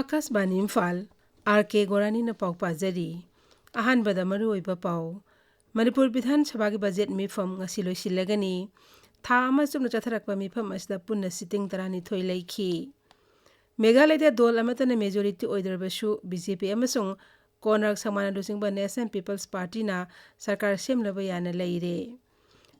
Akasbani Imphal R.K.Gorani na pau pazari ahanbada maruoiba pau Manipur Bulletin sabagi budget mifam ngasi loisilagani tha amasum na chatharakpa mifam asda punna sitting tarani thoi laiki Meghalaya dol amatana majority oidrabasu BJP amasung Konak Samana Lusingba National People's Party na sarkar semlaba yana leire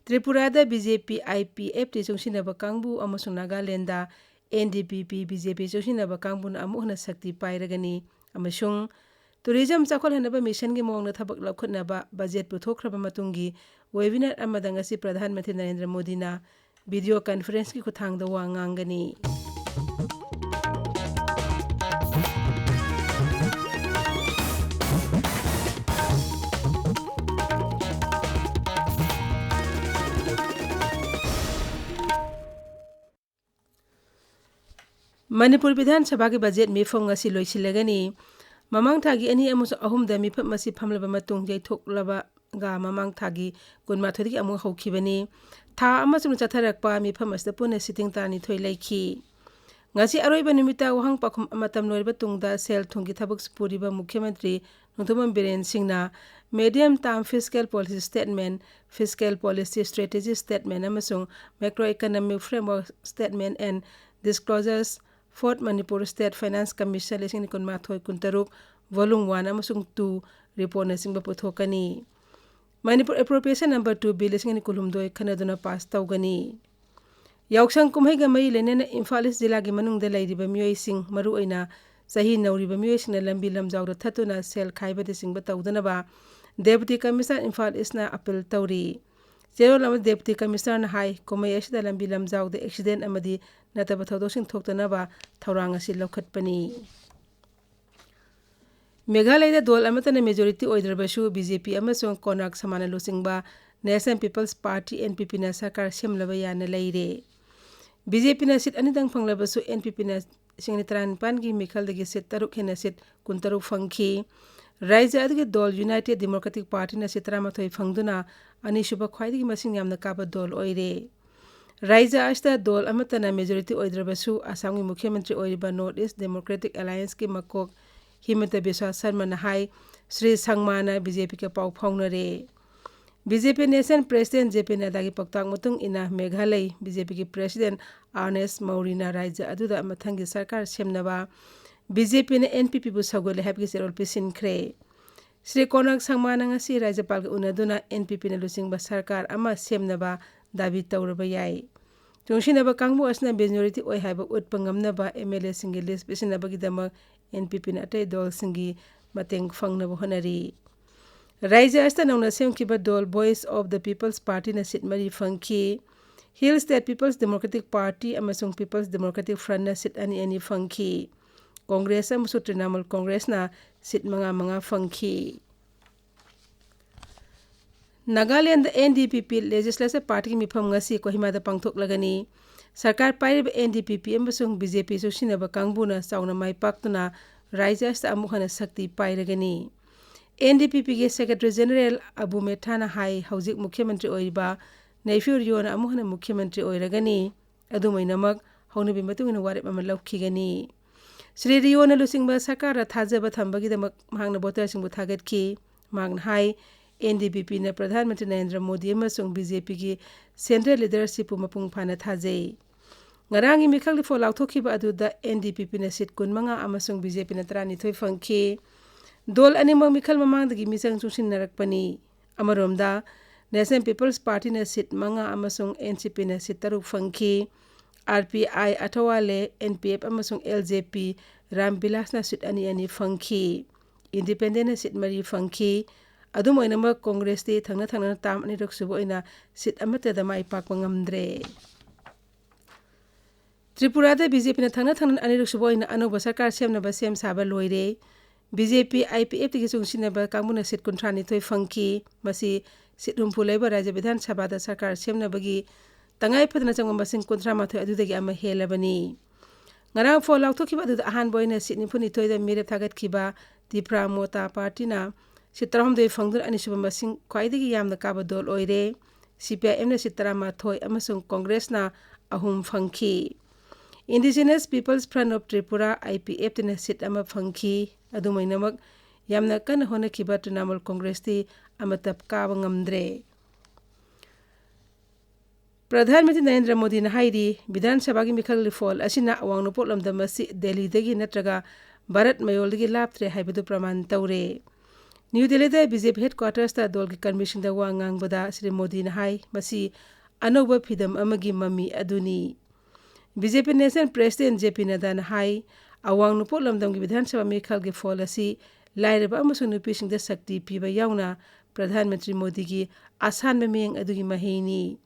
Tripurada BJP IPF ti sungsinaba kangbu amasung Nagalanda NDPP BJP sungsinaba kangbu na amuhna sakti pairagani amasung tourism chakolhanaba mission gi mongna thabak lakhutnaba budget puthokraba matungi webinar amada ngasi Pradhan Mantri Narendra Modi na video conference ki khuthangda wa ngangani Manipur Bulletin sabagi budget mifam ngasi loisilagani mamang thagi ani amus ahumda mifam masi phamlaba matung jaithoklaba ga mamang thagi kunmathodi amu haukhibani tha amasum chatharakpa mifam asda pune sitting tani thoi laiki ngasi aroiba numita wahang pakhum amatam loiba tungda sel thungi thabak puriba Mukhyamantri Nongthomam Biren Singhna medium term fiscal policy statement fiscal policy strategy statement amasung macroeconomic framework statement and disclosures Fourth Manipur State Finance Commission lesing kun mathoi kuntaruk volume 1 amasung 2 report na singba puthokani Manipur appropriation number 2 bill lesing kulumdoi khanaduna pass tawgani Yauksang kumhaiga mai lenena Imphal Zilla gi manungda lairiba miyoi sing maru oina sahi nauriba miyoi sing lambi lamjawda thatuna sel khaiba de singba tawdanaba Deputy Commissioner Imphal Eastna appeal tawri Zero lama Deputy Commissioner na hai kumai asida lambi lamjawda accident amadi nataba thawdosing thoktanaba thawrang asi lokhatpani Meghalaya dol amatana majority oidrabasu BJP amasung Konak Samana Lusingba National People's Party NPP na sarkar semlaba yana leire BJP na sit anidang panglabasu NPP na singitran pangi mikhaldagi sit taruk hena sit kuntaruk fangki Raija adigi dol United Democratic Party na sitramathoi fangduna ani shuba khwaidigi masing yamna kaba dol oire Raija ashta dol amatana majority oidrabasu Assamgi Mukhyamantri oiriba North East Democratic Alliance ki makok Himanta Biswa Sharma na hai Sri Sangmana BJP ke pau phaunare BJP Nation President JP Nadda ki paktang mutung ina Meghalaya BJP ki President Ernest Maurina Raija aduda mathangi sarkar semnaba BJP na NPP bu sagole habgi serol pisin kre Sri Konak Sangmana ngasi Rajapal ga unaduna NPP na lusingba sarkar ama semnaba dabi tawraba yai Tungsinaba kangbu asna majority oi haiba utpangamnaba MLA singi list pisinaba gidama NPP na atay dol singi mateng fangnaba honari Raija asta nauna semkiba dol Voice of the People's Party na sit mari fangki Hill State People's Democratic Party amasung People's Democratic Front na sit ani fangki Congress amusu Trinamool Congress na sit mga fangki Nagaland NDPP Legislative Party mifam ngasi Kohimada pangthoklagani sarkar pairib NDPP amasung BJP susinaba kangbuna sauna mai paktuna Raija asta amuhana sakti pairagani NDPP ge Secretary General Abu Methana hai haujik Mukhyamantri oiriba Nephew Riona amuhana Mukhyamantri oiragani adumainamak haunabi matungina warep ama laukhigani Sri Riona lusingba sarkar thajaba thambagi damak mahangna voter singbu thagatki magna hai NDPP na Pradhan Mantri Narendra Modi amasung BJP gi Central Leadership mapung phana thajai ngarangi mikhali fo lauthokhiba aduda NDPP na sit kunmanga amasung BJP na trani thoi fangki dol animang mikhal mamangdagi misang chungsin narakpani amaromda National People's Party na sit manga amasung NCP na sit taruk fangki RPI Atawale NPF amasung LJP Rambilas na sit ani fangki Independent na sit mari fangki adumoinama Congress ti thangna tam ani roksubo ina sit amata da mai pak mangamdre Tripurada BJP na thangna ani roksubo ina anoba sarkar semnaba sem saba loire BJP IPF ti sungsinaba kangmuna sit kuntrani thoi fangki masi sit humpulaiba Rajya Vidhan Sabha da sarkar semnabagi tangai phadna changma masing kuntra mathoi adudagi ama helabani ngarang fo lauthokhiba aduda ahan boina sit nifuni thoi da mirep thagat khiba Tipra Mota Party na Sitrahom de fangdur ani suba masing khwaidagi yamna kaba dol oire CPIM na sitrama thoi amasung Congress na ahum fangki Indigenous People's Front of Tripura IPF tina seat ama phangki adumainamak yamna kan honakiba Trinamool Congress ti amatap kaaba ngamdre. Pradhanmantri Narendra Modi na hairi Vidhan Sabha ki mikhal lifol asina awang nupot lamdam asi Delhi dagi natraga Bharat mayol dagi laptre haibadu praman taure. New Delhi da BJP headquarters ta dol ki convention da wa ngangbada Sri Modi na hai masi anoba phidam amagi mami aduni. BJP National President JP Nadda na hai awang nupot lamdam ki Vidhan Sabha mikhal ki fol asi lairaba amasung nupi singda sakti piba yauna Pradhanmantri Modi ki asan mameng adugi mahini.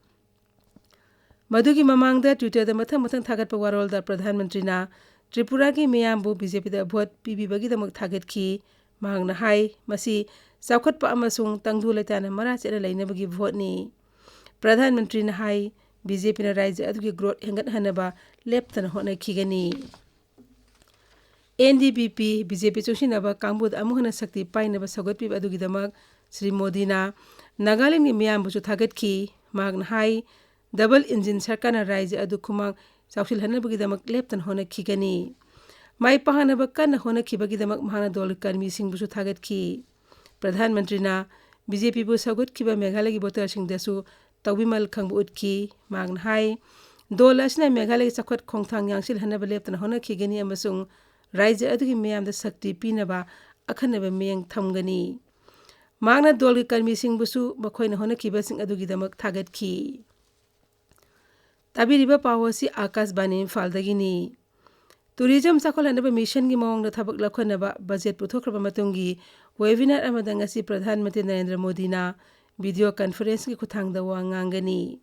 Madugi mamangda Twitter da mathang thagat pa warol da Pradhanmantri na Tripura ki miyambu BJP da vote pibibagi da thagat ki mahang na hai masi saukhat pa amasung tangdu laitana mara chena lainabagi vote ni. Pradhanmantri na hai BJP na raija adugi growth hengat hanaba leptana hona khigani. NDPP BJP chungsinaba kangbud amuhana sakti painaba sagot pib adugi damak Sri Modi na Nagaland ni miyambu chu thagat ki mahang na hai double engine sarkar na raija adu khumang chawsil hanabagi damak leptan hona khigani. Mai pahanaba kan hona khibagi damak mahana dol karmi singbu chu thagat ki. Pradhanmantri na BJP bu sagot kiba Meghalaya ki voter sing dasu tawbimal khangbu utki mahang na hai dol asna Meghalaya chakhwat khongthang yangsil hanaba leptan hona khigani amasung raija adugi miyamda sakti pinaba akhanaba meyang thamgani. Magna dol ki karmi singbu su makhoina hona khiba sing adugi damak thagat ki. Tabiriba pawasi Akashbani Imphal dagini. Tourism Sakolanaba Mission gi mawangda thabak lakhanaba budget puthokraba matungi webinar amada ngasi Pradhanmantri Narendra Modi na video conference ki khuthangda wa ngangani.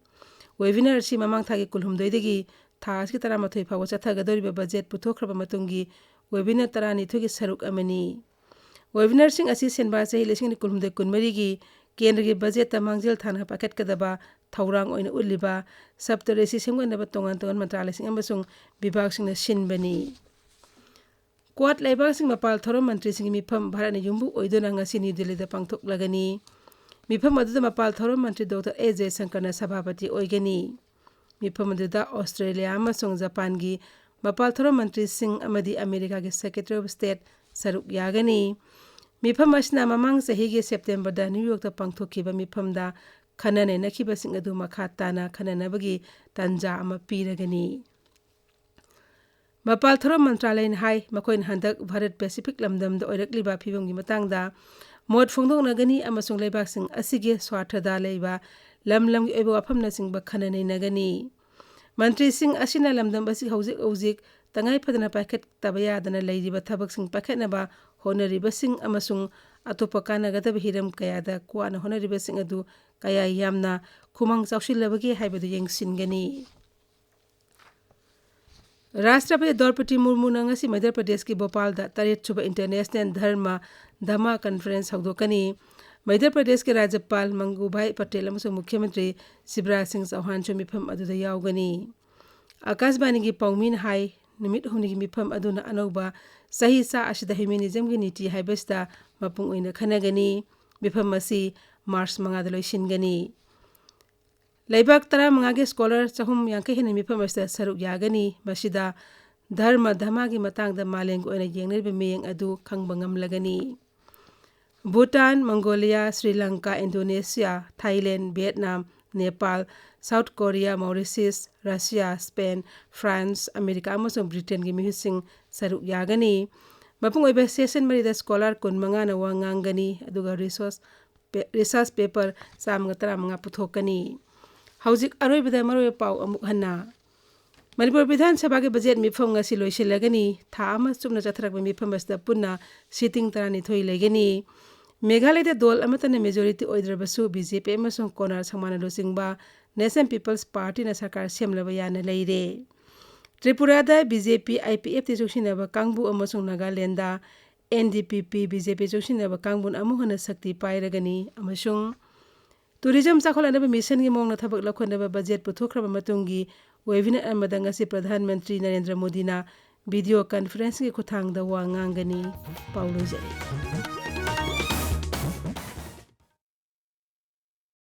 Webinar si mamang thagi kulhumdoi dagi thas ki taramathoi phawa chathagadoriba budget puthokraba matungi webinar tarani thogi saruk amani. Webinar sing asi senba chahi lesing ni kulhumdoi kunmari gi kendra gi budget ta mangjel thana paket kadaba Thaurang oina uliba sabtaresi semganaba tongan mantralayasing amasung bibhagsing na sinbani. Kuat laibasing mapal thorom mantri sing mifam Bharat na yumbu oidona ngasi New Delhi da pangthok lagani. Mifam aduda mapal thorom mantri Dr. A.J. Shankar na sabhapati oigani. Mifam aduda Australia amasung Japan gi mapal thorom mantri sing amadi America gi Secretary of State saruk yagani. Mifam asna mamang sahi gi September da New York da pangthokkiba mifam da Khanane nakhiba sing adu makhatana khananabagi tanja ama piragani. Mapal thorom mantralayin hai makoin handak Bharat Pacific lamdam da oirakliba phibam gi matangda mod phongdong nagani amasung leibak sing asige swarthada leiba lamlam gi oiba wafamna sing ba khanane nagani. Mantri sing asina lamdam basi hauzik tangai phadana paket tabaya dana leiriba thabak sing pakhetnaba honariba sing amasung atopa kanagadaba hiram kayada kuana honariba sing adu kaya yamna khumang chawsilabagi haibadu yengsingani. Rashtrapati Draupadi Murmu na ngasi Madhya Pradesh ki Bhopal da 3rd International Dharma Dhamma Conference hawdokani. Madhya Pradesh ke Rajyapal Mangubhai Patel amasung Mukhyamantri Shivraj Singh Chauhan chu mifam aduda yaugani. Akashbani gi Paumin hai numit humni gi mifam aduna anauba sahi sa asida feminism gi niti haibasta mapung oina khanagani. Mifam masi March mangada loisingani. Laibak tara mangage scholar chahum yangke hena mifam asta saruk yagani masida dharma dhamma gi matangda maleng oina yengneriba meyeng adu khangbangam lagani. Bhutan, Mongolia, Sri Lanka, Indonesia, Thailand, Vietnam, Nepal, South Korea, Mauritius, Russia, Spain, France, America amasung Britain gi mihising saruk yagani. Mapung oiba session marida scholar kun manga na wangangani aduga research paper samanga tara manga puthokani. Hauzik aroibada maroi pau amuk hanna. Manipur Vidhan Sabha ke budget mifam ngasi loisilagani tha ama chumna chathrakba mifam asda punna sitting tarani thoi legani. Meghalaya da dol amatana majority oidrabasu BJP amasung konar sangmana losingba National People's Party na sarkar semlaba yana leire. Tripura da BJP IPF ti chungsinaba kangbu amasung Nagaland da NDPP BJP chungsinaba kangbun amuhana sakti pairagani amasung tourism Sakolanaba mission gi mawngna thabak lakhonaba budget puthokraba matungi webinar amada ngasi Pradhanmantri Narendra Modi na video conference gi khuthangda wa ngangani paulojari.